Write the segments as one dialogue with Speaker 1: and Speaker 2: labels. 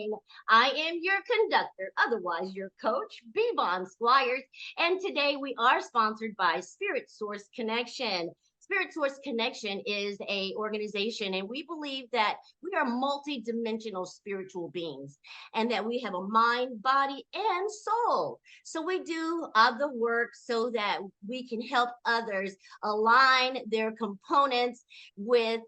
Speaker 1: Train. I am your conductor, otherwise your coach, Bevon Squires, and today we are sponsored by Spirit Source Connection. Spirit Source Connection is a organization, and we believe that we are multi-dimensional spiritual beings, and that we have a mind, body, and soul. So we do the work so that we can help others align their components with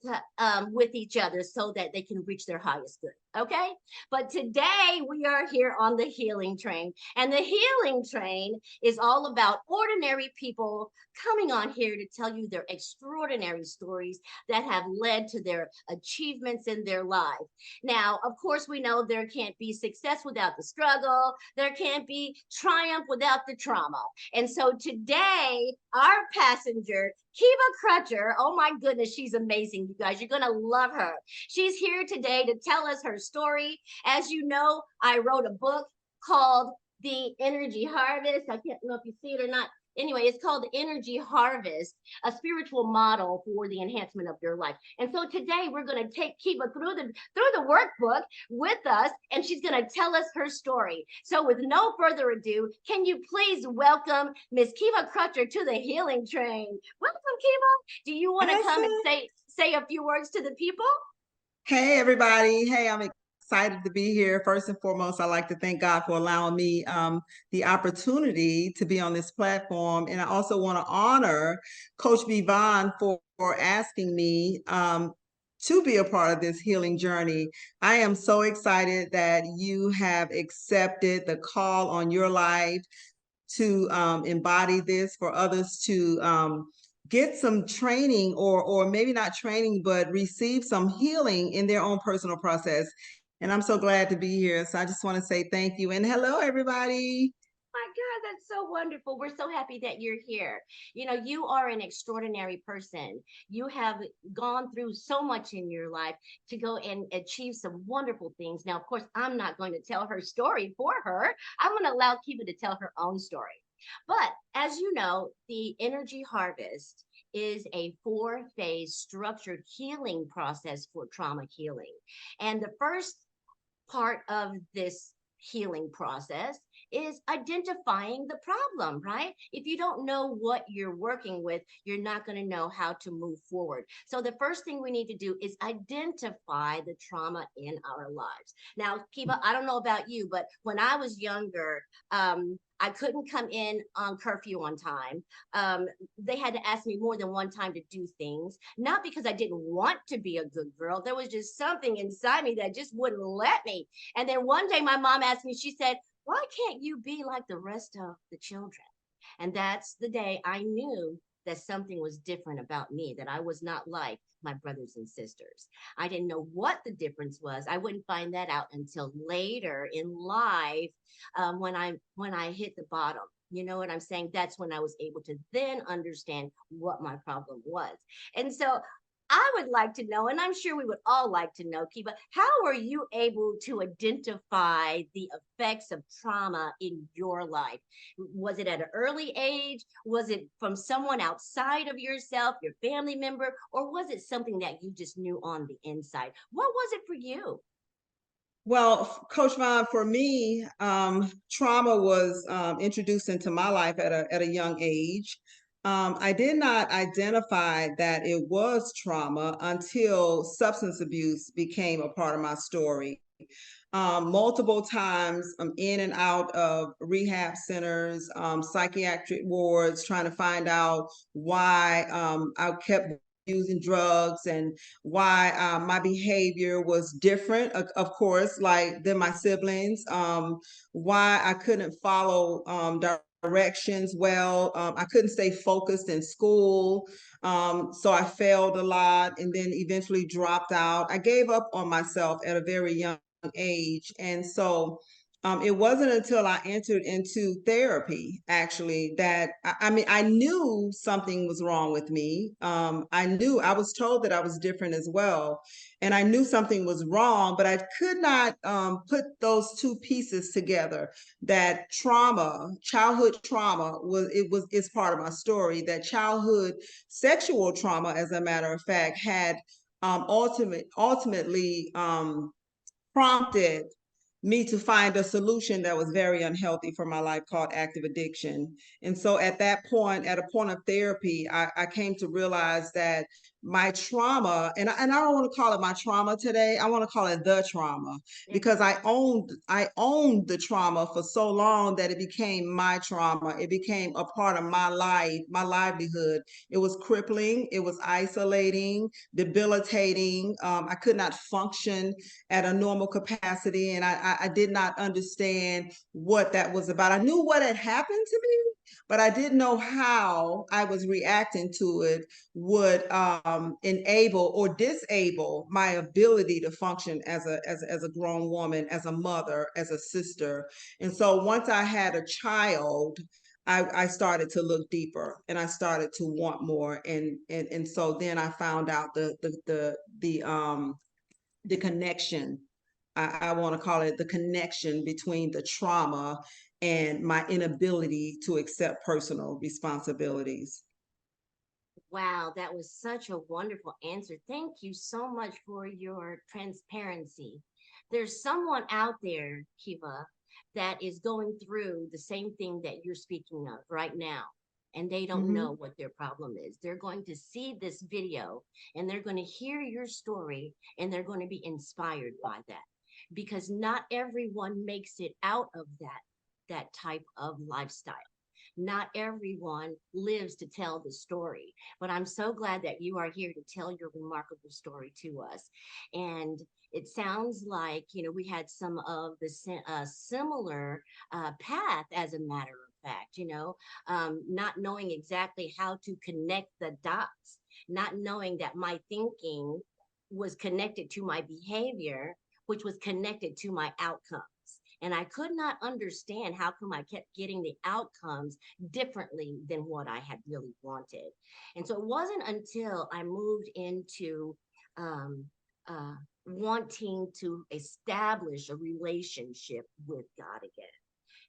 Speaker 1: each other, so that they can reach their highest good. Okay, but today we are here on the healing train, and the healing train is all about ordinary people coming on here to tell you their extraordinary stories that have led to their achievements in their life. Now, of course, we know there can't be success without the struggle, there can't be triumph without the trauma. And so today, our passenger, Kiva Crutcher, oh my goodness, she's amazing, you guys. You're going to love her. She's here today to tell us her story. As you know, I wrote a book called The Energy Harvest. I can't know if you see it or not. Anyway, it's called The Energy Harvest, a spiritual model for the enhancement of your life. And so today we're going to take Kiva through the workbook with us, and she's going to tell us her story. So with no further ado, can you please welcome Miss Kiva Crutcher to the healing train? Welcome, Kiva. Do you want to come and say a few words to the people?
Speaker 2: Hey, everybody. Hey, I'm excited to be here. First and foremost, I'd like to thank God for allowing me the opportunity to be on this platform. And I also want to honor Coach Bevon for asking me to be a part of this healing journey. I am so excited that you have accepted the call on your life to embody this for others to get some training, or maybe not training, but receive some healing in their own personal process. And I'm so glad to be here. So I just want to say thank you. And hello, everybody.
Speaker 1: My God, that's so wonderful. We're so happy that you're here. You know, you are an extraordinary person. You have gone through so much in your life to go and achieve some wonderful things. Now, of course, I'm not going to tell her story for her. I'm going to allow Kiva to tell her own story. But as you know, the Energy Harvest is a 4-phase structured healing process for trauma healing. And the first part of this healing process is identifying the problem, right? If you don't know what you're working with, you're not going to know how to move forward. So the first thing we need to do is identify the trauma in our lives. Now, Kiva, I don't know about you, but when I was younger, I couldn't come in on curfew on time. They had to ask me more than one time to do things, not because I didn't want to be a good girl. There was just something inside me that just wouldn't let me. And then one day my mom asked me, she said, "Why can't you be like the rest of the children?" And that's the day I knew that something was different about me, that I was not like my brothers and sisters. I didn't know what the difference was. I wouldn't find that out until later in life, when I hit the bottom. You know what I'm saying? That's when I was able to then understand what my problem was. And so I would like to know, and I'm sure we would all like to know, Kiva, how are you able to identify the effects of trauma in your life? Was it at an early age? Was it from someone outside of yourself, your family member, or was it something that you just knew on the inside? What was it for you?
Speaker 2: Well, Coach Vaughn, for me, trauma was introduced into my life at a young age. I did not identify that it was trauma until substance abuse became a part of my story. Multiple times I'm in and out of rehab centers, psychiatric wards, trying to find out why I kept using drugs and why my behavior was different, of course, like than my siblings, why I couldn't follow directions well. I couldn't stay focused in school. So I failed a lot and then eventually dropped out. I gave up on myself at a very young age. And so it wasn't until I entered into therapy, actually, that I mean, I knew something was wrong with me. I was told that I was different as well. And I knew something was wrong, but I could not put those two pieces together. That trauma, childhood trauma, is part of my story. That childhood sexual trauma, as a matter of fact, had ultimately prompted me to find a solution that was very unhealthy for my life called active addiction. And so at that point, at a point of therapy, I came to realize that my trauma, and I don't want to call it my trauma today, I want to call it the trauma, because I owned the trauma for so long that it became my trauma. It became a part of my life, my livelihood. It was crippling, it was isolating, debilitating. I could not function at a normal capacity, and I did not understand what that was about. I knew what had happened to me, but I didn't know how I was reacting to it would enable or disable my ability to function as a grown woman, as a mother, as a sister. And so once I had a child, I started to look deeper, and I started to want more, and so then I found out the connection. I want to call it the connection between the trauma and my inability to accept personal responsibilities.
Speaker 1: Wow, that was such a wonderful answer. Thank you so much for your transparency. There's someone out there, Kiva, that is going through the same thing that you're speaking of right now, and they don't
Speaker 2: Mm-hmm.
Speaker 1: know what their problem is. They're going to see this video and they're going to hear your story and they're going to be inspired by that because not everyone makes it out of that type of lifestyle. Not everyone lives to tell the story, but I'm so glad that you are here to tell your remarkable story to us. And it sounds like, we had some of the similar path, as a matter of fact, not knowing exactly how to connect the dots, not knowing that my thinking was connected to my behavior, which was connected to my outcome. And I could not understand how come I kept getting the outcomes differently than what I had really wanted. And so it wasn't until I moved into um, uh, wanting to establish a relationship with God again.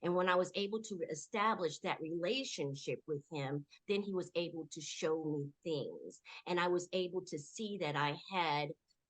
Speaker 1: And when I was able to establish that relationship with him, then he was able to show me things. And I was able to see that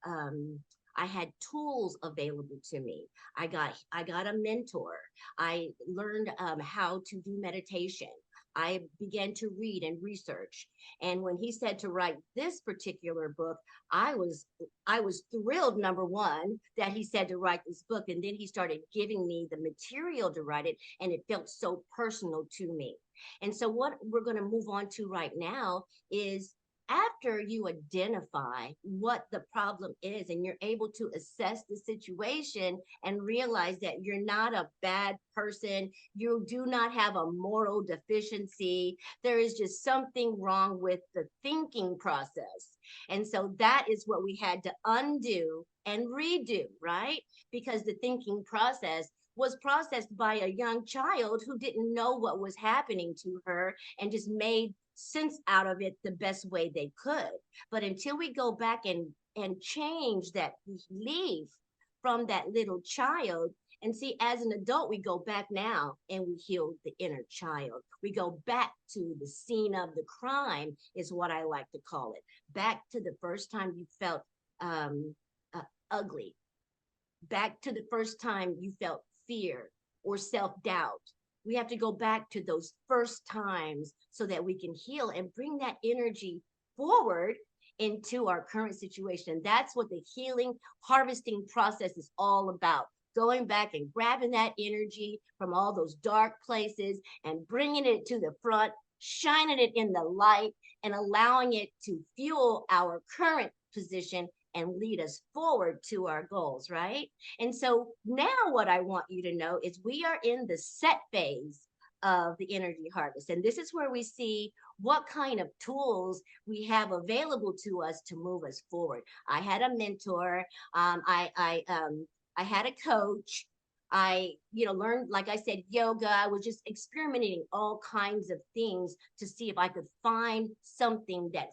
Speaker 1: um, I had tools available to me. I got a mentor. I learned how to do meditation. I began to read and research. And when he said to write this particular book, I was I was thrilled, number one, that he said to write this book. And then he started giving me the material to write it, and it felt so personal to me. And so what we're going to move on to right now is after you identify what the problem is and you're able to assess the situation and realize that you're not a bad person, you do not have a moral deficiency, there is just something wrong with the thinking process. And so that is what we had to undo and redo, right? Because the thinking process was processed by a young child who didn't know what was happening to her and just made sense out of it the best way they could. But until we go back and change that belief from that little child, and see, as an adult, we go back now and we heal the inner child. We go back to the scene of the crime, is what I like to call it. Back to the first time you felt um, ugly. Back to the first time you felt fear or self doubt. We have to go back to those first times so that we can heal and bring that energy forward into our current situation. That's what the healing, harvesting process is all about. Going back and grabbing that energy from all those dark places and bringing it to the front, shining it in the light, and allowing it to fuel our current position and lead us forward to our goals, right? And so now what I want you to know is we are in the set phase of the energy harvest. And this is where we see what kind of tools we have available to us to move us forward. I had a mentor. I had a coach. I, learned, like I said, yoga. I was just experimenting all kinds of things to see if I could find something that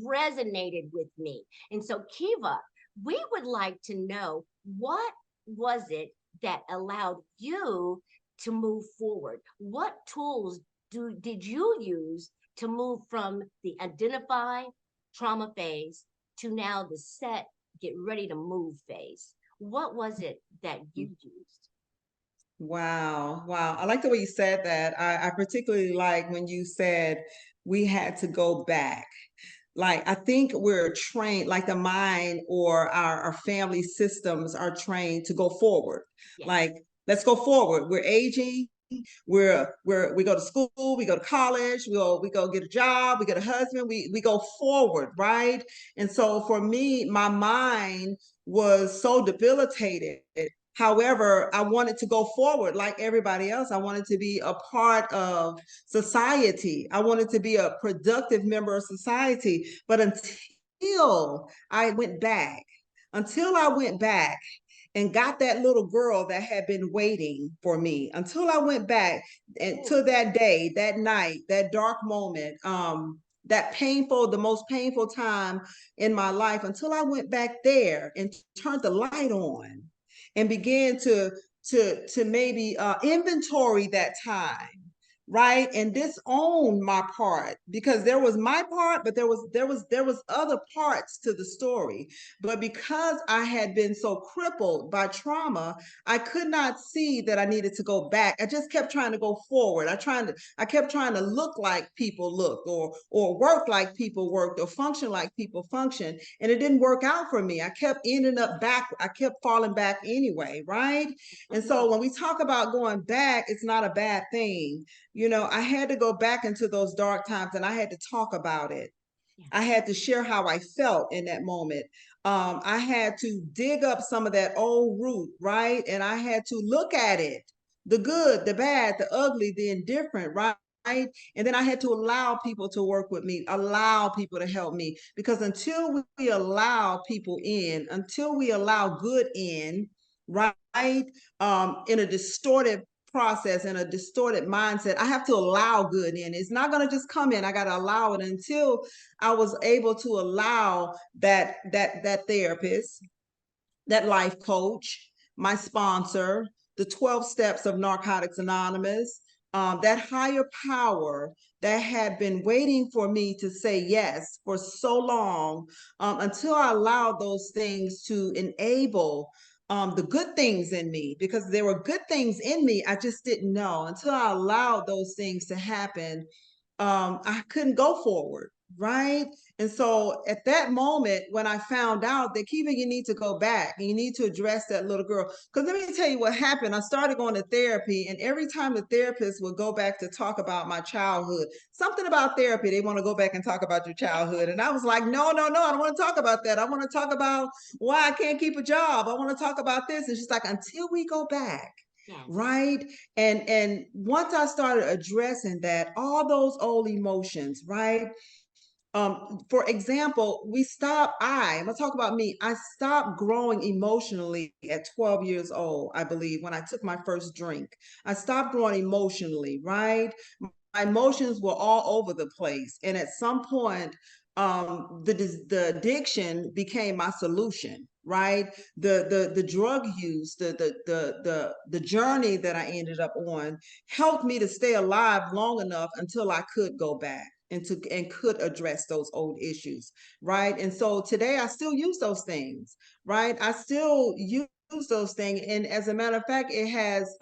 Speaker 1: resonated with me. And so, Kiva, we would like to know, what was it that allowed you to move forward? What tools did you use to move from the identify trauma phase to now the set, get ready to move phase? What was it that you used?
Speaker 2: Wow. Wow. I like the way you said that. I particularly like when you said we had to go back. Like, I think we're trained, like the mind or our family systems are trained to go forward.
Speaker 1: Yes.
Speaker 2: Like, let's go forward. We're aging. We go to school, we go to college, we go get a job, we get a husband, we go forward, right? And so for me, my mind was so debilitated. However, I wanted to go forward like everybody else. I wanted to be a part of society. I wanted to be a productive member of society. But until I went back and got that little girl that had been waiting for me, until I went back and to that day, that night, that dark moment, the most painful time in my life, until I went back there and turned the light on and began to maybe inventory that time, right, and disown my part, because there was my part, but there was other parts to the story. But because I had been so crippled by trauma, I could not see that I needed to go back. I just kept trying to go forward. I kept trying to look like people looked, or work like people worked, or function like people functioned, and it didn't work out for me. I kept ending up back. I kept falling back anyway, right? And so when we talk about going back, it's not a bad thing. I had to go back into those dark times, and I had to talk about it.
Speaker 1: Yeah.
Speaker 2: I had to share how I felt in that moment. I had to dig up some of that old root, right? And I had to look at it, the good, the bad, the ugly, the indifferent, right? And then I had to allow people to work with me, allow people to help me, because until we allow people in, until we allow good in, right, in a distorted process and a distorted mindset, I have to allow good in. It's not going to just come in. I got to allow it. Until I was able to allow that therapist, that life coach, my sponsor, the 12 steps of Narcotics Anonymous, that higher power that had been waiting for me to say yes for so long, until I allowed those things to enable the good things in me, because there were good things in me. I just didn't know. Until I allowed those things to happen, I couldn't go forward, right? And so at that moment, when I found out that, Kiva, you need to go back and you need to address that little girl. Because let me tell you what happened. I started going to therapy, and every time the therapist would go back to talk about my childhood, something about therapy, they want to go back and talk about your childhood. And I was like, no, no, no, I don't want to talk about that. I want to talk about why I can't keep a job. I want to talk about this. And she's like, until we go back.
Speaker 1: Yes.
Speaker 2: Right. And once I started addressing that, all those old emotions, right? For example, I'm gonna talk about me. I stopped growing emotionally at 12 years old, I believe, when I took my first drink. I stopped growing emotionally, right? My emotions were all over the place. And at some point, the addiction became my solution, right? The drug use, the journey that I ended up on helped me to stay alive long enough until I could go back and could address those old issues, right? And so today I still use those things, right? I still use those things, and as a matter of fact, it has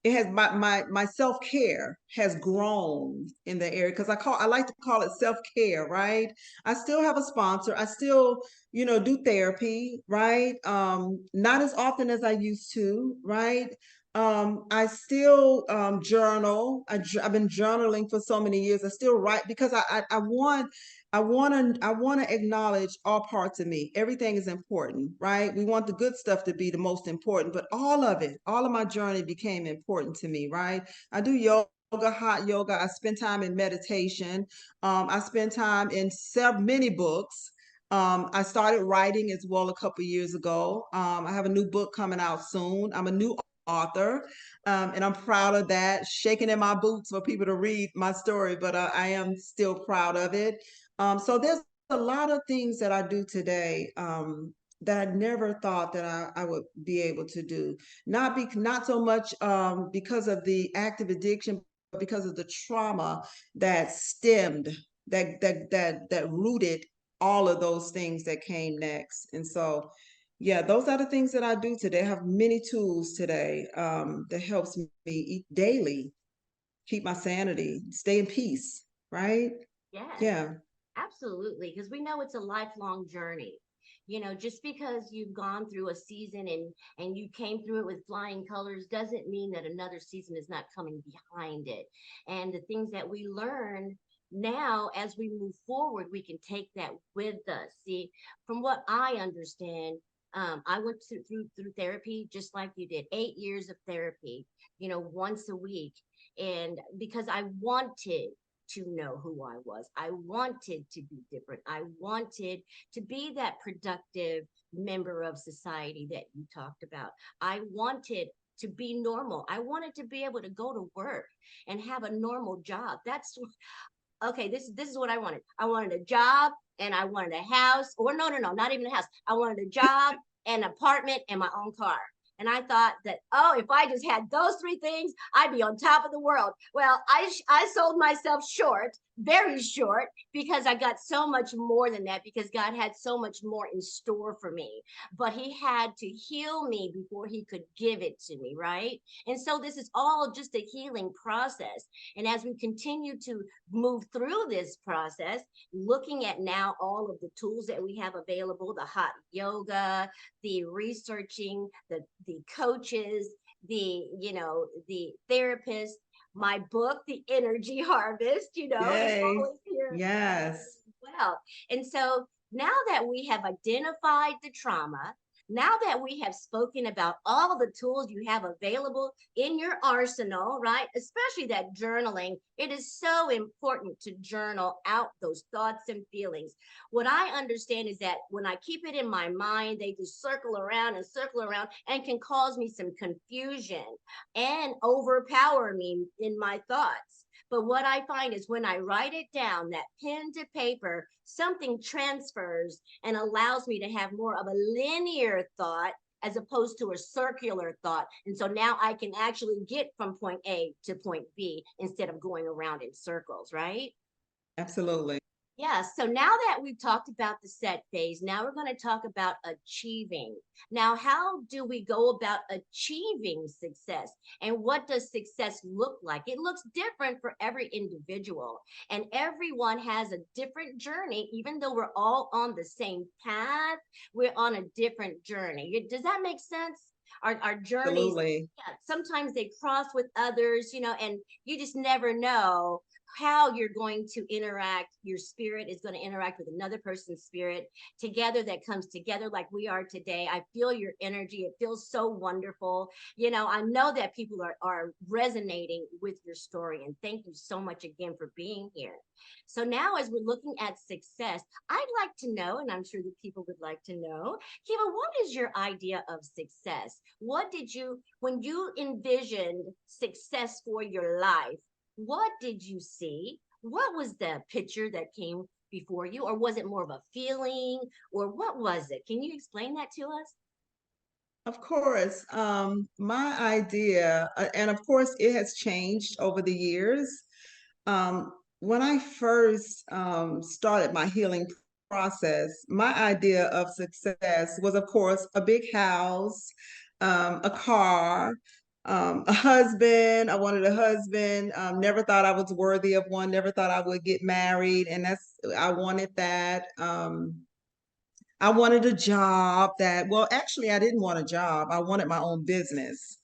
Speaker 2: my self-care has grown in the area, because I like to call it self-care, right? I still have a sponsor. I still, do therapy, right? Not as often as I used to, right? I still journal. I've been journaling for so many years. I still write, because I want to acknowledge all parts of me. Everything is important, right? We want the good stuff to be the most important, but all of it, all of my journey became important to me, right? I do yoga, hot yoga. I spend time in meditation. I spend time in many books. I started writing as well a couple years ago. I have a new book coming out soon. I'm a new author, and I'm proud of that. Shaking in my boots for people to read my story, but I am still proud of it. So there's a lot of things that I do today, that I never thought that I would be able to do. Not so much because of the active addiction, but because of the trauma that stemmed, that rooted all of those things that came next. And so Yeah, those are the things that I do today. I have many tools today that helps me eat daily, keep my sanity, stay in peace, right?
Speaker 1: Yes.
Speaker 2: Yeah,
Speaker 1: Absolutely, because we know it's a lifelong journey. Just because you've gone through a season and you came through it with flying colors doesn't mean that another season is not coming behind it. And the things that we learn now as we move forward, we can take that with us. See, from what I understand, I went through therapy just like you did, 8 years of therapy, once a week. And because I wanted to know who I was. I wanted to be different. I wanted to be that productive member of society that you talked about. I wanted to be normal. I wanted to be able to go to work and have a normal job. That's okay. This is what I wanted. I wanted a job and I wanted a house, or no, not even a house. I wanted a job, an apartment, and my own car. And I thought that, oh, if I just had those three things, I'd be on top of the world. Well, I sold myself short, very short, because I got so much more than that, because God had so much more in store for me. But He had to heal me before He could give it to me, right? And so this is all just a healing process. And as we continue to move through this process, looking at now all of the tools that we have available, the hot yoga, the researching, the coaches, the therapists, my book, The Energy Harvest, is
Speaker 2: yay.
Speaker 1: always here
Speaker 2: Yes.
Speaker 1: as well. And so now that we have identified the trauma, now that we have spoken about all the tools you have available in your arsenal, right? Especially that journaling, it is so important to journal out those thoughts and feelings. What I understand is that when I keep it in my mind, they just circle around and can cause me some confusion and overpower me in my thoughts. But what I find is when I write it down, that pen to paper, something transfers and allows me to have more of a linear thought as opposed to a circular thought. And so now I can actually get from point A to point B instead of going around in circles, right?
Speaker 2: Absolutely.
Speaker 1: Yeah, so now that we've talked about the set phase, now we're going to talk about achieving. Now, how do we go about achieving success? And what does success look like? It looks different for every individual, and everyone has a different journey. Even though we're all on the same path, we're on a different journey. Does that make sense? Our journeys,
Speaker 2: Absolutely.
Speaker 1: yeah, sometimes they cross with others, and you just never know how you're going to interact. Your spirit is going to interact with another person's spirit together, that comes together like we are today. I feel your energy. It feels so wonderful. I know that people are resonating with your story. And thank you so much again for being here. So now, as we're looking at success, I'd like to know, and I'm sure that people would like to know, Kiva, what is your idea of success? What did you, when you envisioned success for your life, what did you see? What was the picture that came before you? Or was it more of a feeling? Or what was it? Can you explain that to us?
Speaker 2: Of course, my idea, and of course, it has changed over the years. When I first started my healing process, my idea of success was, of course, a big house, a car, a husband. I wanted a husband. Never thought I was worthy of one. Never thought I would get married, and I wanted that. I wanted a job well, actually, I didn't want a job. I wanted my own business.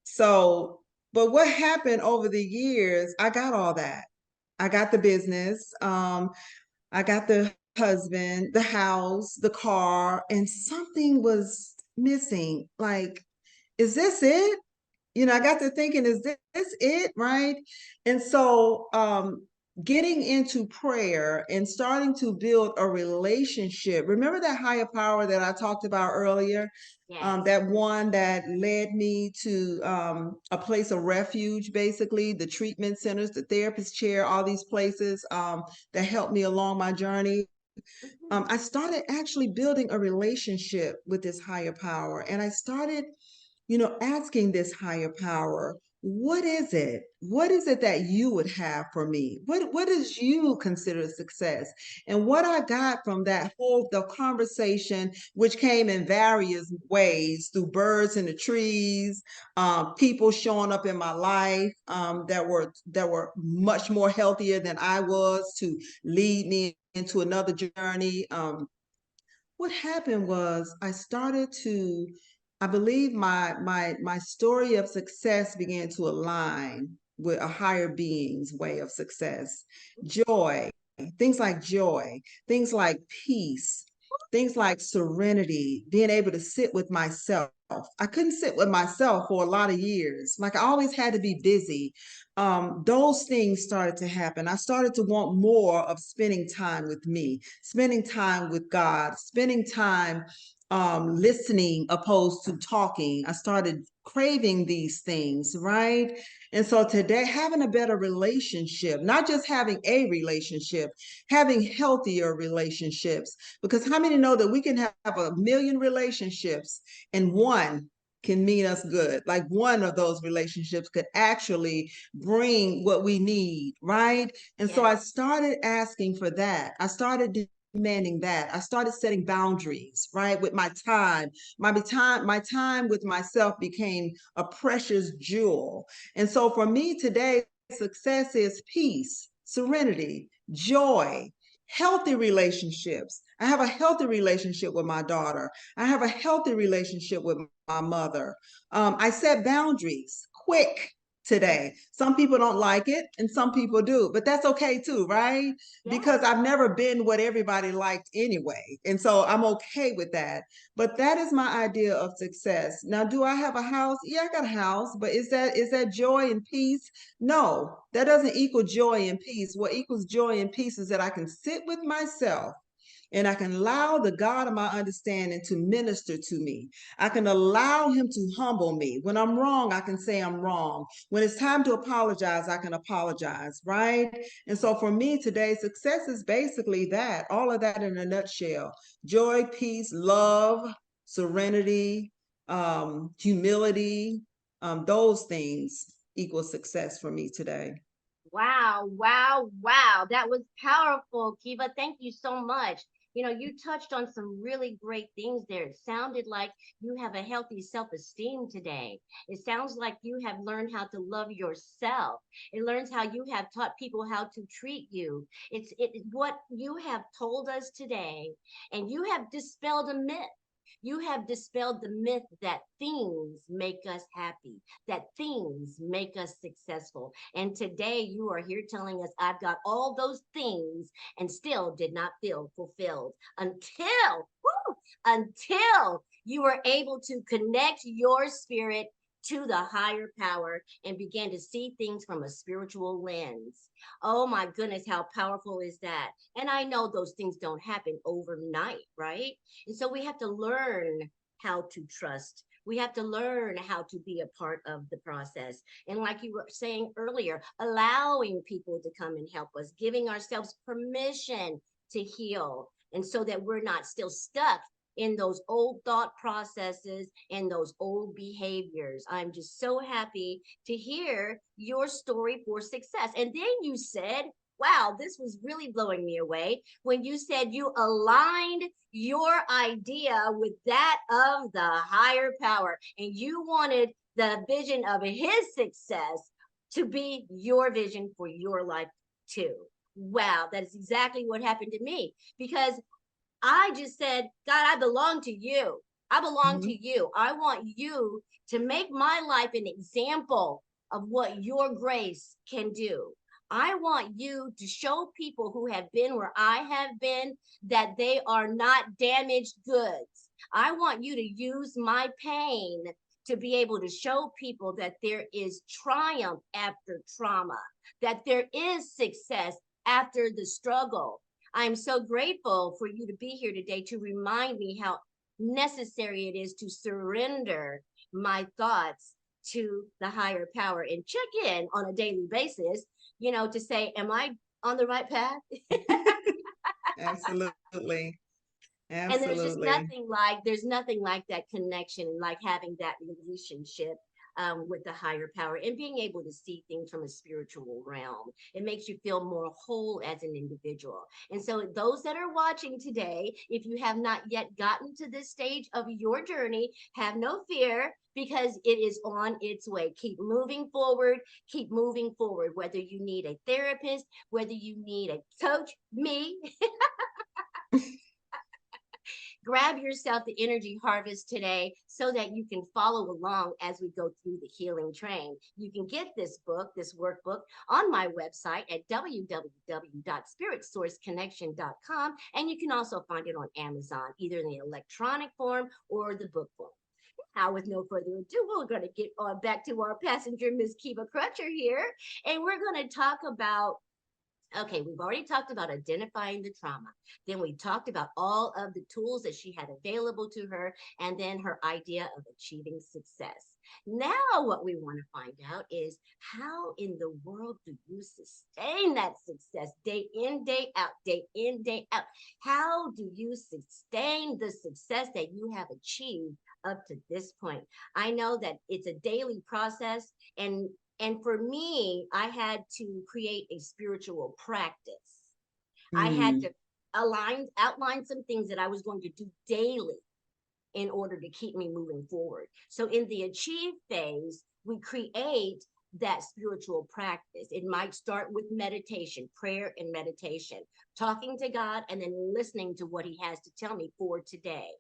Speaker 2: So, but what happened over the years, I got all that. I got the business, I got the husband, the house, the car, and something was missing. Like, is this it? I got to thinking, is this it? Right. And so, getting into prayer and starting to build a relationship. Remember that higher power that I talked about earlier?
Speaker 1: Yes.
Speaker 2: That one that led me to a place of refuge, basically, the treatment centers, the therapist chair, all these places that helped me along my journey.
Speaker 1: Mhm.
Speaker 2: I started actually building a relationship with this higher power. And I started asking this higher power, what is it? What is it that you would have for me? What does you consider success? And what I got from that whole the conversation, which came in various ways through birds in the trees, people showing up in my life that were much more healthier than I was to lead me into another journey. What happened was I believe my story of success began to align with a higher being's way of success. Joy, joy, things like peace, things like serenity, being able to sit with myself. I couldn't sit with myself for a lot of years. Like I always had to be busy. Those things started to happen. I started to want more of spending time with me, spending time with God, spending time listening opposed to talking. I started craving these things, right? And so today, having a better relationship, not just having a relationship, having healthier relationships, because how many know that we can have a million relationships and one can mean us good? Like one of those relationships could actually bring what we need, right? And so I
Speaker 1: Yes.
Speaker 2: started asking for that. I started demanding that. I started setting boundaries, right? With my time. My time with myself became a precious jewel. And so for me today, success is peace, serenity, joy, healthy relationships. I have a healthy relationship with my daughter. I have a healthy relationship with my mother. I set boundaries quick today. Some people don't like it and some people do, but that's okay too, right?
Speaker 1: Yes.
Speaker 2: Because I've never been what everybody liked anyway. And so I'm okay with that. But that is my idea of success. Now, do I have a house? Yeah, I got a house, but is that joy and peace? No, that doesn't equal joy and peace. What equals joy and peace is that I can sit with myself and I can allow the God of my understanding to minister to me. I can allow him to humble me. When I'm wrong, I can say I'm wrong. When it's time to apologize, I can apologize, right? And so for me today, success is basically that, all of that in a nutshell. Joy, peace, love, serenity, humility, those things equal success for me today.
Speaker 1: Wow, wow, wow. That was powerful, Kiva. Thank you so much. You touched on some really great things there. It sounded like you have a healthy self-esteem today. It sounds like you have learned how to love yourself. It learns how you have taught people how to treat you. What you have told us today, and you have dispelled a myth. You have dispelled the myth that things make us happy, that things make us successful. And today you are here telling us, I've got all those things and still did not feel fulfilled until you were able to connect your spirit to the higher power and began to see things from a spiritual lens. Oh my goodness, how powerful is that? And I know those things don't happen overnight, right? And so we have to learn how to trust. We have to learn how to be a part of the process. And like you were saying earlier, allowing people to come and help us, giving ourselves permission to heal. And so that we're not still stuck in those old thought processes and those old behaviors. I'm just so happy to hear your story for success. And then you said, wow, this was really blowing me away when you said you aligned your idea with that of the higher power and you wanted the vision of his success to be your vision for your life too. Wow, that is exactly what happened to me because I just said, God, I belong to you. I belong to
Speaker 2: Mhm.
Speaker 1: you. I want you to make my life an example of what your grace can do. I want you to show people who have been where I have been that they are not damaged goods. I want you to use my pain to be able to show people that there is triumph after trauma, that there is success after the struggle. I'm so grateful for you to be here today to remind me how necessary it is to surrender my thoughts to the higher power and check in on a daily basis, to say, am I on the right path?
Speaker 2: Absolutely.
Speaker 1: And there's
Speaker 2: Absolutely.
Speaker 1: nothing like that connection and like having that relationship with the higher power and being able to see things from a spiritual realm. It makes you feel more whole as an individual. And so, those that are watching today, if you have not yet gotten to this stage of your journey, have no fear because it is on its way. Keep moving forward, keep moving forward. Whether you need a therapist, whether you need a coach, me, grab yourself the energy harvest today so that you can follow along as we go through the healing train. You can get this book, this workbook, on my website at www.spiritsourceconnection.com. And you can also find it on Amazon, either in the electronic form or the book form. Now, with no further ado, we're going to get on back to our passenger, Miss Kiva Crutcher here. And we're going to talk about, okay, we've already talked about identifying the trauma. Then we talked about all of the tools that she had available to her, and then her idea of achieving success. Now, what we want to find out is how in the world do you sustain that success day in, day out, day in, day out? How do you sustain the success that you have achieved up to this point? I know that it's a daily process, and for me, I had to create a spiritual practice. I had to outline some things that I was going to do daily in order to keep me moving forward. So in the achieve phase, we create that spiritual practice. It might start with meditation, prayer and meditation, talking to God, and then listening to what he has to tell me for today.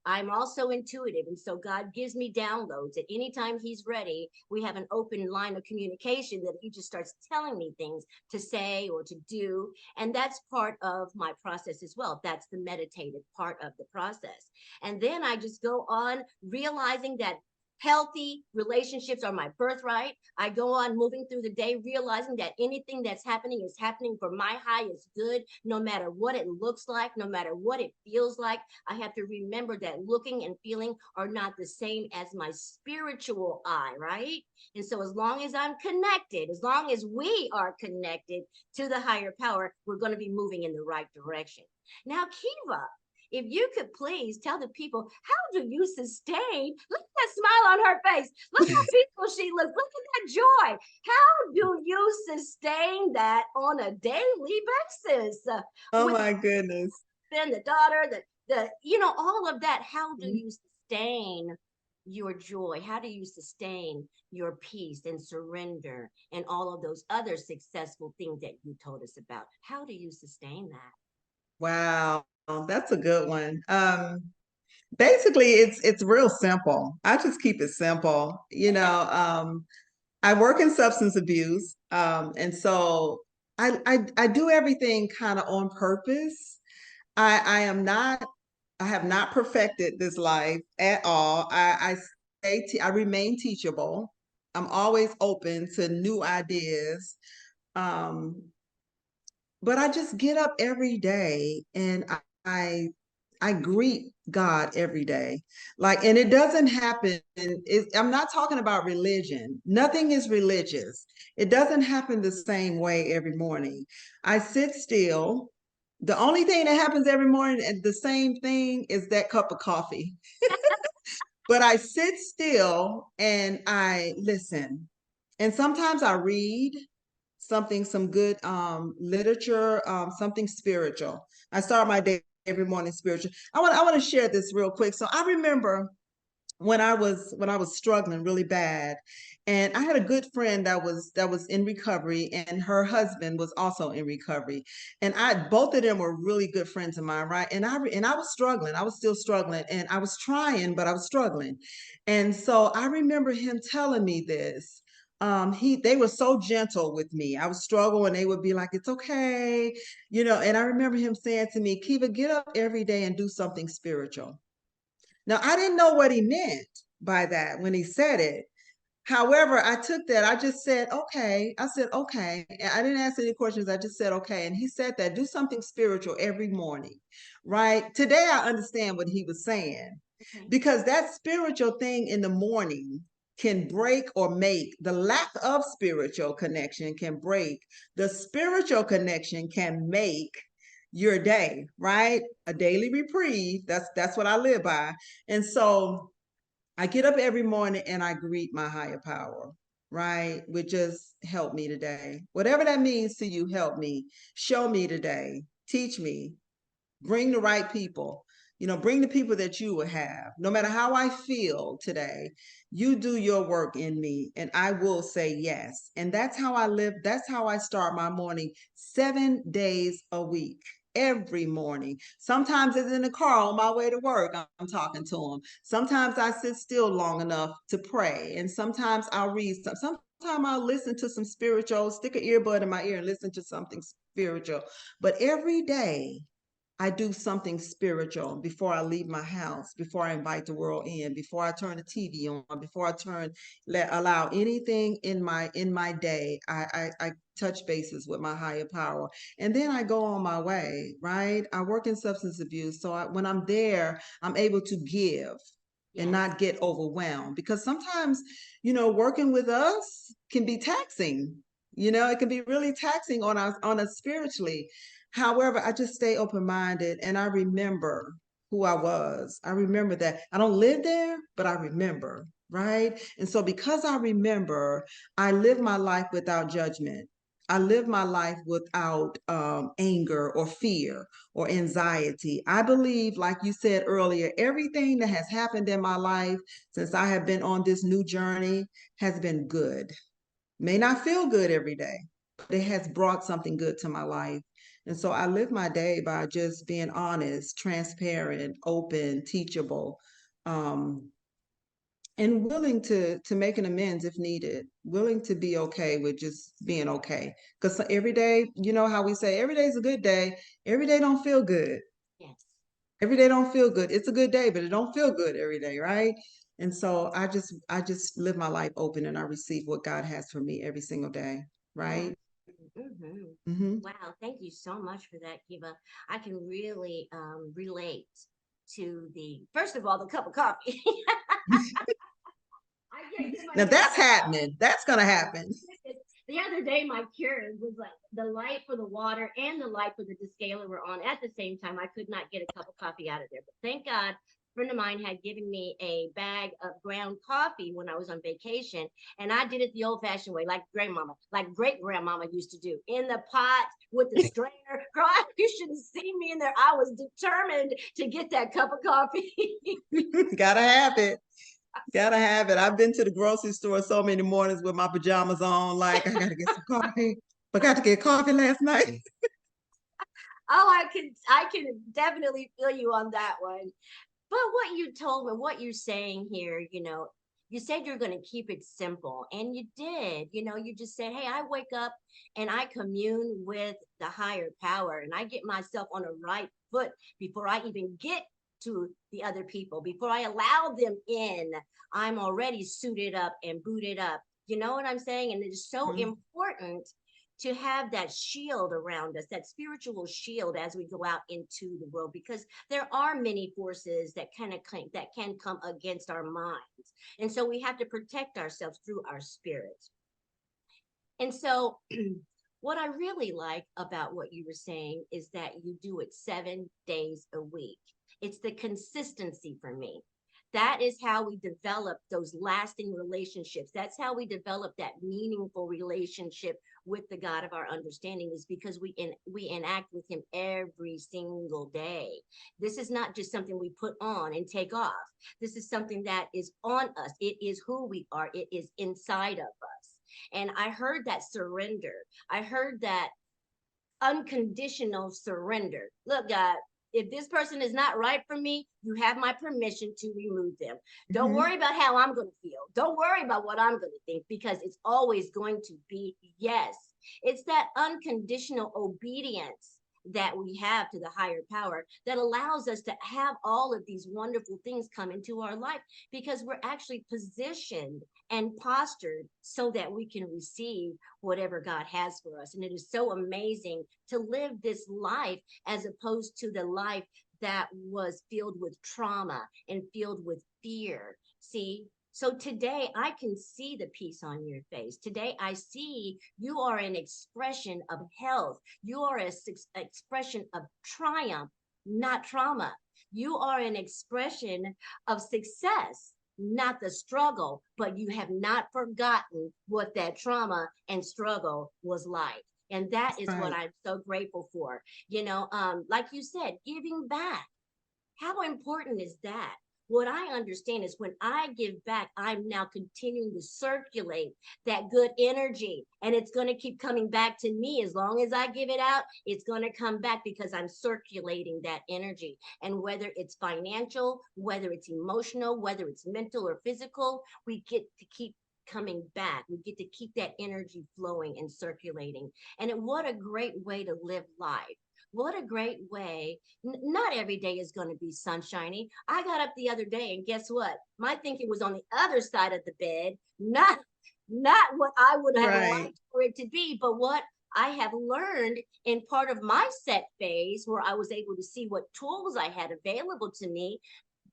Speaker 1: I'm also intuitive, and so God gives me downloads. At any time he's ready, we have an open line of communication that he just starts telling me things to say or to do. And that's part of my process as well. That's the meditative part of the process. And then I just go on realizing that healthy relationships are my birthright. I go on moving through the day, realizing that anything that's happening is happening for my highest good, no matter what it looks like, no matter what it feels like. I have to remember that looking and feeling are not the same as my spiritual eye, right? And so, as long as I'm connected, as long as we are connected to the higher power, we're going to be moving in the right direction. Now, Kiva, if you could please tell the people, how do you sustain? Look at that smile on her face. Look how peaceful she looks. Look at that joy. How do you sustain that on a daily basis?
Speaker 2: Oh
Speaker 1: With
Speaker 2: my goodness.
Speaker 1: then the daughter, all of that. How do you sustain your joy? How do you sustain your peace and surrender and all of those other successful things that you told us about? How do you sustain that?
Speaker 2: Wow, that's a good one. Basically, it's real simple. I just keep it simple. I work in substance abuse, and so I do everything kind of on purpose. I am not. I have not perfected this life at all. I remain teachable. I'm always open to new ideas. Um, but I just get up every day and I I greet God every day. Like, and it doesn't happen. I'm not talking about religion. Nothing is religious. It doesn't happen the same way every morning. I sit still. The only thing that happens every morning, and the same thing, is that cup of coffee. But I sit still and I listen. And sometimes I read something, some good literature, something spiritual. I start my day every morning spiritual. I want to share this real quick. So I remember when I was struggling really bad, and I had a good friend that was in recovery, and her husband was also in recovery, and I both of them were really good friends of mine, right? And I was struggling. I was still struggling, and I was trying, but I was struggling. And so I remember him telling me this. They were so gentle with me. I was struggling, and they would be like, "It's okay," And I remember him saying to me, "Kiva, get up every day and do something spiritual." Now, I didn't know what he meant by that when he said it. However, I took that. I just said, okay. I said, okay. I didn't ask any questions. I just said, okay. And he said that do something spiritual every morning, right? Today, I understand what he was saying,
Speaker 1: Okay.
Speaker 2: because that spiritual thing in the morning can break or make. The lack of spiritual connection can break. The spiritual connection can make your day, right? A daily reprieve. That's what I live by. And so I get up every morning and I greet my higher power, right? With just help me today. Whatever that means to you, help me. Show me today. Teach me. Bring the right people. Bring the people that you would have. No matter how I feel today, you do your work in me and I will say yes. And that's how I live. That's how I start my morning 7 days a week. Every morning. Sometimes it's in the car on my way to work. I'm talking to him. Sometimes I sit still long enough to pray. And sometimes I'll read some. Sometimes I'll listen to some spiritual, stick an earbud in my ear and listen to something spiritual. But every day I do something spiritual before I leave my house, before I invite the world in, before I turn the TV on, before I allow anything in my day. I touch bases with my higher power, and then I go on my way. Right? I work in substance abuse, so when I'm there, I'm able to give and
Speaker 1: Yes.
Speaker 2: not get overwhelmed, because sometimes, working with us can be taxing. It can be really taxing on us spiritually. However, I just stay open-minded and I remember who I was. I remember that I don't live there, but I remember, right? And so because I remember, I live my life without judgment. I live my life without anger or fear or anxiety. I believe, like you said earlier, everything that has happened in my life since I have been on this new journey has been good. May not feel good every day, but it has brought something good to my life. And so I live my day by just being honest, transparent, open, teachable, um, and willing to make an amends if needed, willing to be okay with just being okay. Because every day, you know how we say every day is a good day, every day don't feel good.
Speaker 1: Yes.
Speaker 2: Every day don't feel good. It's a good day, but it don't feel good every day, right? And so I just live my life open and I receive what God has for me every single day,
Speaker 1: Mm,
Speaker 2: right?
Speaker 1: mhm.
Speaker 2: Mm-hmm.
Speaker 1: Wow, thank you so much for that, Kiva. I can really relate to the first of all the cup of coffee. I can't get
Speaker 2: Now
Speaker 1: myself.
Speaker 2: that's happening. That's gonna happen.
Speaker 1: The other day, my cure was like the light for the water and the light for the descaler were on at the same time. I could not get a cup of coffee out of there, but thank God. A friend of mine had given me a bag of ground coffee when I was on vacation, and I did it the old-fashioned way, like grandmama, like great grandmama used to do, in the pot with the strainer. Girl, you shouldn't see me in there. I was determined to get that cup of coffee.
Speaker 2: Gotta have it. Gotta have it. I've been to the grocery store so many mornings with my pajamas on, like I gotta get some coffee. Forgot to get coffee last night.
Speaker 1: Oh, I can definitely feel you on that one. But what you told me, what you're saying here, you said you're going to keep it simple, and you did. You just said, "Hey, I wake up and I commune with the higher power, and I get myself on a right foot before I even get to the other people, before I allow them in. I'm already suited up and booted up." You know what I'm saying? And it is so
Speaker 2: Mhm.
Speaker 1: important to have that shield around us, that spiritual shield as we go out into the world, because there are many forces that can come against our minds, and so we have to protect ourselves through our spirit. And so what I really like about what you were saying is that you do it 7 days a week. It's the consistency for me. That is how we develop those lasting relationships. That's how we develop that meaningful relationship with the God of our understanding, is because we enact with him every single day. This is not just something we put on and take off. This is something that is on us. It is who we are. It is inside of us. And I heard that surrender. I heard that unconditional surrender. Look, God, if this person is not right for me, you have my permission to remove them. Don't
Speaker 2: Mhm.
Speaker 1: worry about how I'm going to feel. Don't worry about what I'm going to think, because it's always going to be yes. It's that unconditional obedience that we have to the higher power that allows us to have all of these wonderful things come into our life, because we're actually positioned and postured so that we can receive whatever God has for us. And it is so amazing to live this life as opposed to the life that was filled with trauma and filled with fear. See? So today I can see the peace on your face. Today I see you are an expression of health. You are an expression of triumph, not trauma. You are an expression of success. not the struggle, but you have not forgotten what that trauma and struggle was like. And that is what
Speaker 2: Right.
Speaker 1: I'm so grateful for. Like you said, giving back. How important is that? What I understand is when I give back, I'm now continuing to circulate that good energy, and it's going to keep coming back to me. As long as I give it out, it's going to come back because I'm circulating that energy. And whether it's financial, whether it's emotional, whether it's mental or physical, we get to keep coming back. We get to keep that energy flowing and circulating. And what a great way to live life. What a great way. Not every day is going to be sunshiny. I got up the other day and guess what? My thinking was on the other side of the bed, not what I would have
Speaker 2: Right.
Speaker 1: liked for it to be, but what I have learned in part of my set phase where I was able to see what tools I had available to me,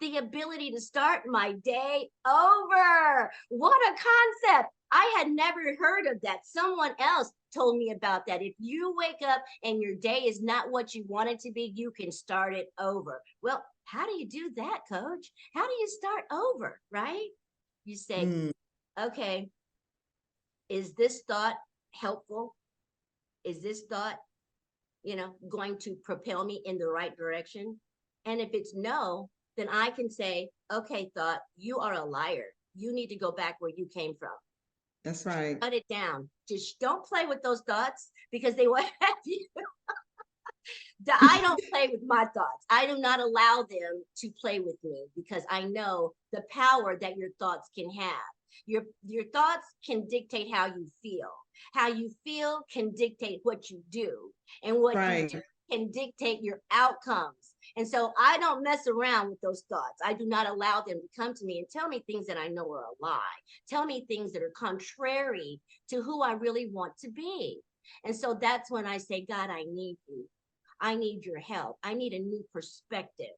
Speaker 1: the ability to start my day over. What a concept. I had never heard of that. Someone else told me about that. If you wake up and your day is not what you want it to be, you can start it over. Well, how do you do that, coach? How do you start over, right? You say,
Speaker 2: Mm,
Speaker 1: okay, is this thought helpful? Is this thought, going to propel me in the right direction? And if it's no, then I can say, okay, thought, you are a liar. You need to go back where you came from.
Speaker 2: that's right.
Speaker 1: Shut it down. Just don't play with those thoughts because they will have you. I don't play with my thoughts. I do not allow them to play with me because I know the power that your thoughts can have. Your thoughts can dictate how you feel. How you feel can dictate what you do, and what you do
Speaker 2: Right.
Speaker 1: can dictate your outcomes. And so I don't mess around with those thoughts. I do not allow them to come to me and tell me things that I know are a lie. Tell me things that are contrary to who I really want to be. And so that's when I say, God, I need you. I need your help. I need a new perspective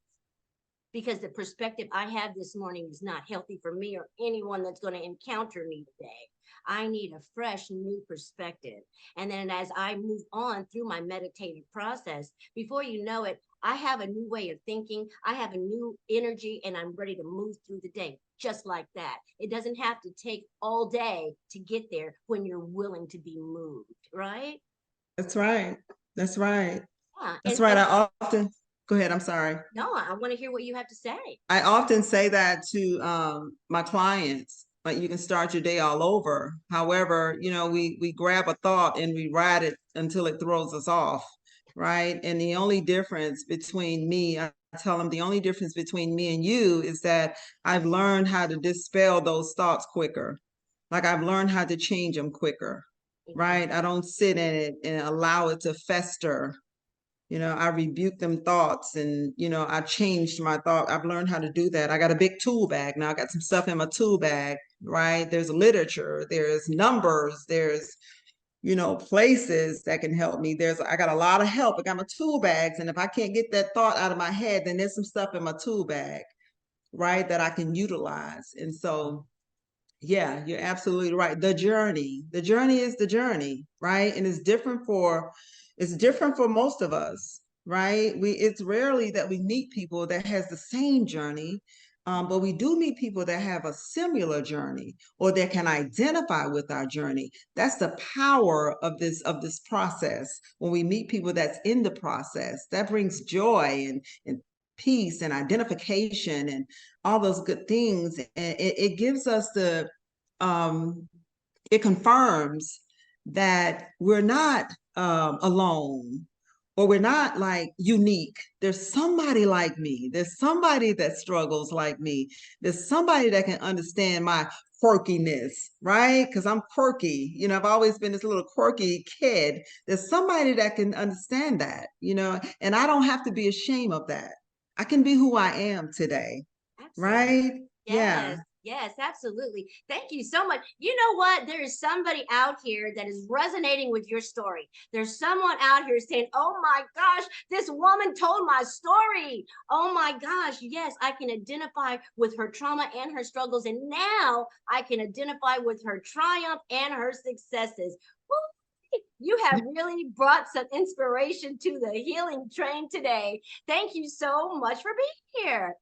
Speaker 1: because the perspective I have this morning is not healthy for me or anyone that's going to encounter me today. I need a fresh new perspective. And then as I move on through my meditative process, before you know it, I have a new way of thinking. I have a new energy and I'm ready to move through the day just like that. It doesn't have to take all day to get there when you're willing to be moved, right?
Speaker 2: That's right. That's right.
Speaker 1: Yeah.
Speaker 2: That's right. I often go ahead. I'm sorry.
Speaker 1: No, I want to hear what you have to say.
Speaker 2: I often say that to my clients, like you can start your day all over. However, we grab a thought and we ride it until it throws us off, right? And the only difference between me, I tell them the only difference between me and you is that I've learned how to dispel those thoughts quicker. Like I've learned how to change them quicker, right? I don't sit in it and allow it to fester. I rebuke them thoughts and, I changed my thought. I've learned how to do that. I got a big tool bag. Now I got some stuff in my tool bag, right? There's literature, there's numbers, there's, places that can help me. I got a lot of help. I got my tool bags. And if I can't get that thought out of my head, then there's some stuff in my tool bag, right? That I can utilize. And so, yeah, you're absolutely right. The journey is the journey, right? And it's different for most of us, right? It's rarely that we meet people that has the same journey, but we do meet people that have a similar journey or that can identify with our journey. That's the power of this process. When we meet people that's in the process, that brings joy and peace and identification and all those good things. And it gives us um, it confirms that we're not alone or we're not like unique. There's somebody like me. There's somebody that struggles like me. There's somebody that can understand my quirkiness, right? Because I'm quirky. I've always been this little quirky kid. There's somebody that can understand that, and I don't have to be ashamed of that. I can be who I am today,
Speaker 1: Absolutely.
Speaker 2: right? Yeah.
Speaker 1: Yes, yes, absolutely. Thank you so much. You know what? There is somebody out here that is resonating with your story. There's someone out here saying, oh my gosh, this woman told my story. Oh my gosh, yes, I can identify with her trauma and her struggles. And now I can identify with her triumph and her successes. Woo! You have really brought some inspiration to the healing train today. Thank you so much for being here.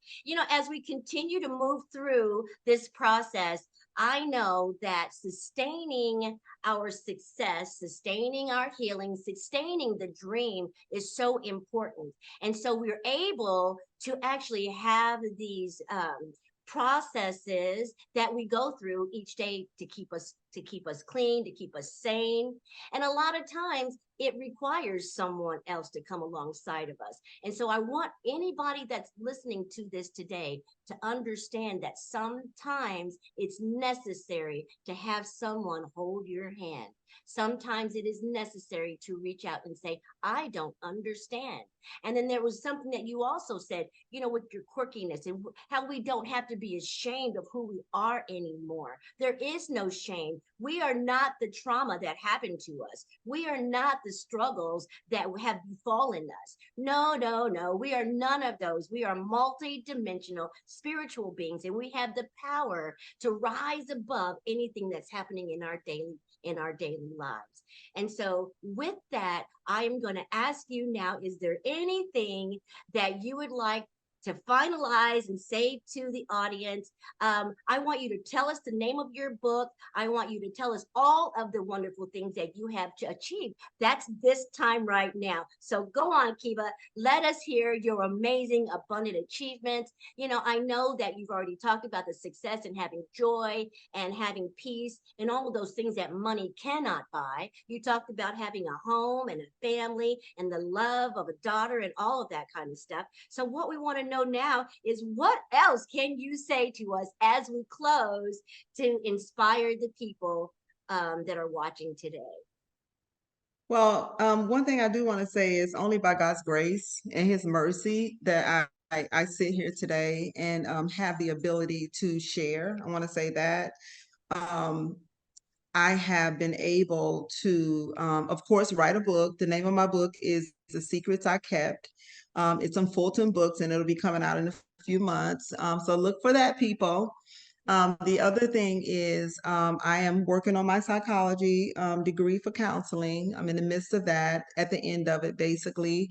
Speaker 1: As we continue to move through this process, I know that sustaining our success, sustaining our healing, sustaining the dream is so important. And so we're able to actually have these processes that we go through each day to keep us clean, to keep us sane. And a lot of times it requires someone else to come alongside of us. And so I want anybody that's listening to this today to understand that sometimes it's necessary to have someone hold your hand. Sometimes it is necessary to reach out and say, I don't understand. And then there was something that you also said, with your quirkiness and how we don't have to be ashamed of who we are anymore. There is no shame. We are not the trauma that happened to us. We are not the struggles that have befallen us. No, no, no. We are none of those. We are multi-dimensional spiritual beings, and we have the power to rise above anything that's happening in our daily lives. And so with that, I am going to ask you now, is there anything that you would like to finalize and say to the audience? I want you to tell us the name of your book. I want you to tell us all of the wonderful things that you have to achieve. That's this time right now. So go on, Kiva. Let us hear your amazing, abundant achievements. I know that you've already talked about the success and having joy and having peace and all of those things that money cannot buy. You talked about having a home and a family and the love of a daughter and all of that kind of stuff. So what we want to know now is, what else can you say to us as we close to inspire the people that are watching today?
Speaker 2: Well, one thing I do want to say is only by God's grace and His mercy that I sit here today and have the ability to share. I want to say that. Um, I have been able to, of course, write a book. The name of my book is The Secrets I Kept. It's on Fulton Books, and it'll be coming out in a few months. So look for that, people. The other thing is I am working on my psychology degree for counseling. I'm in the midst of that, at the end of it, basically.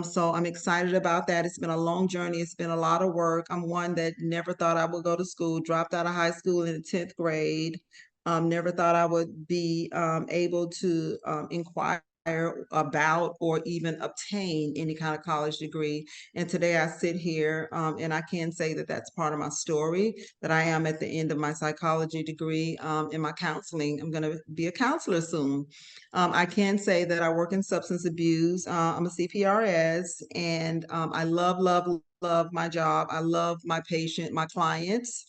Speaker 2: So I'm excited about that. It's been a long journey. It's been a lot of work. I'm one that never thought I would go to school, dropped out of high school in the 10th grade. Never thought I would be able to inquire about or even obtain any kind of college degree. And today I sit here and I can say that that's part of my story, that I am at the end of my psychology degree in my counseling. I'm going to be a counselor soon. I can say that I work in substance abuse. I'm a CPRS, and I love my job. I love my clients.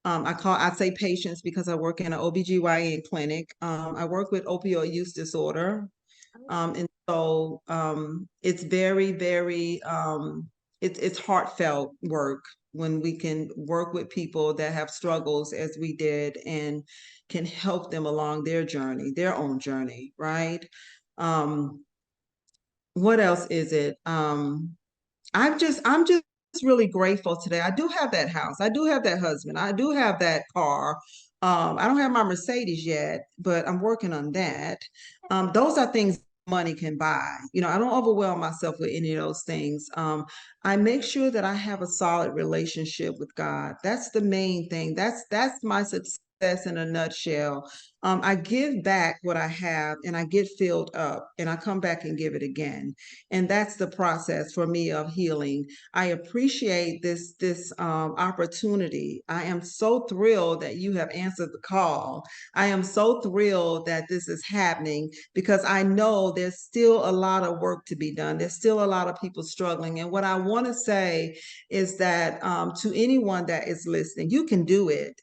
Speaker 2: I say patients because I work in an OBGYN clinic. I work with opioid use disorder. And so it's very, very, it's heartfelt work when we can work with people that have struggles as we did and can help them along their journey, their own journey, right? Um, what else is it? I'm just really grateful today. I do have that house. I do have that husband. I do have that car. I don't have my Mercedes yet, but I'm working on that. Those are things money can buy. I don't overwhelm myself with any of those things. I make sure that I have a solid relationship with God. That's the main thing. That's my success in a nutshell. I give back what I have, and I get filled up, and I come back and give it again. And that's the process for me of healing. I appreciate this opportunity. I am so thrilled that you have answered the call. I am so thrilled that this is happening, because I know there's still a lot of work to be done. There's still a lot of people struggling. And what I want to say is that to anyone that is listening, you can do it.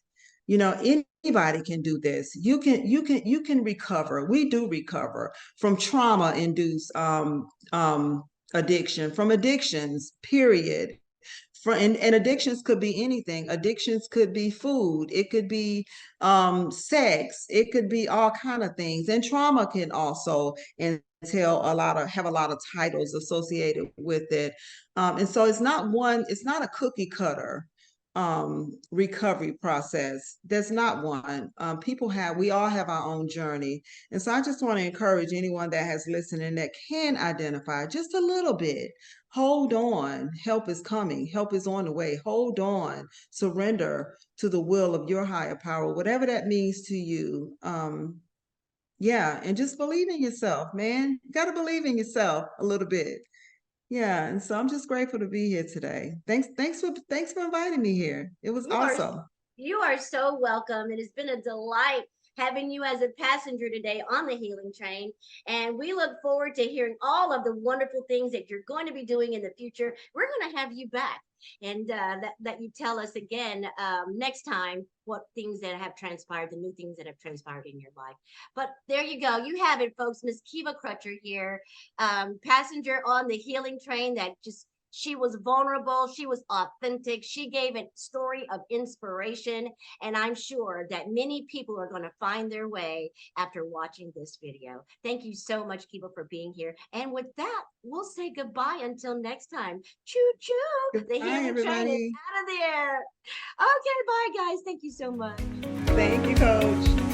Speaker 2: Anybody can do this. You can recover. We do recover from trauma induced addiction, from addictions, period. And addictions could be anything. Addictions could be food, it could be sex, it could be all kind of things. And trauma can also entail have a lot of titles associated with it. And so it's not a cookie cutter. recovery process. There's not one. We all have our own journey. And so I just want to encourage anyone that has listened and that can identify just a little bit. Hold on. Help is coming. Help is on the way. Hold on. Surrender to the will of your higher power, whatever that means to you. Yeah, and just believe in yourself, man. You got to believe in yourself a little bit. Yeah, and so I'm just grateful to be here today. Thanks for inviting me here. It was
Speaker 1: You are
Speaker 2: awesome.
Speaker 1: you are so welcome. It has been a delight having you as a passenger today on the healing train. And we look forward to hearing all of the wonderful things that you're going to be doing in the future. We're going to have you back and that you tell us again next time what things that have transpired, the new things that have transpired in your life. But there you go. You have it, folks. Miss Kiva Crutcher here, passenger on the healing train that just she was vulnerable. She was authentic. She gave a story of inspiration. And I'm sure that many people are going to find their way after watching this video. Thank you so much, Kiva, for being here. And with that, we'll say goodbye until next time. Choo choo. The
Speaker 2: Bye,
Speaker 1: healing train is
Speaker 2: everybody.
Speaker 1: out of the air. Okay, bye, guys. Thank you so much.
Speaker 2: Thank you, Coach.